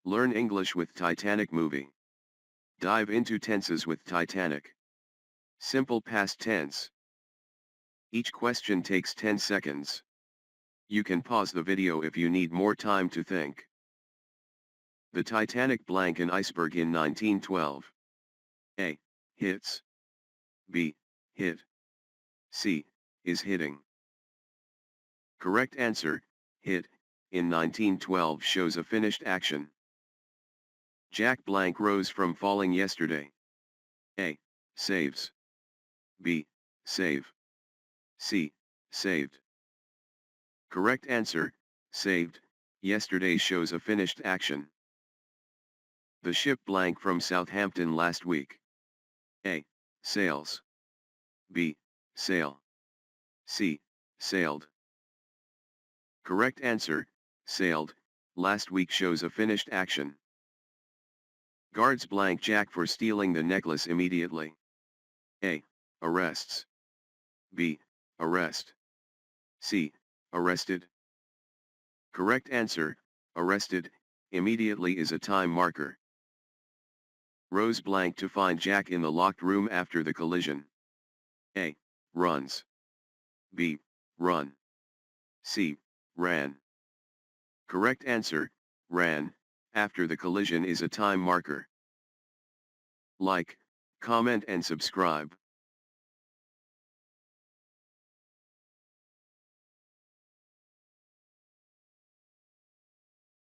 Learn English with Titanic movie. Dive into tenses with Titanic. Simple past tense. Each question takes 10 seconds. You can pause the video if you need more time to think. The Titanic blank an iceberg in 1912. A. Hits. B. Hit. C. Is hitting. Correct answer, hit, in 1912 shows a finished action. Jack blank rose from falling yesterday. A. Saves. B. Save. C. Saved. Correct answer, saved, yesterday shows a finished action. The ship blank from Southampton last week. A. Sails. B. Sail. C. Sailed. Correct answer, sailed, last week shows a finished action. Guards blank Jack for stealing the necklace immediately. A. Arrests. B. Arrest. C. Arrested. Correct answer, arrested, immediately is a time marker. Rose blank to find Jack in the locked room after the collision. A. Runs. B. Run. C. Ran. Correct answer, ran, after the collision is a time marker. Like, comment and subscribe.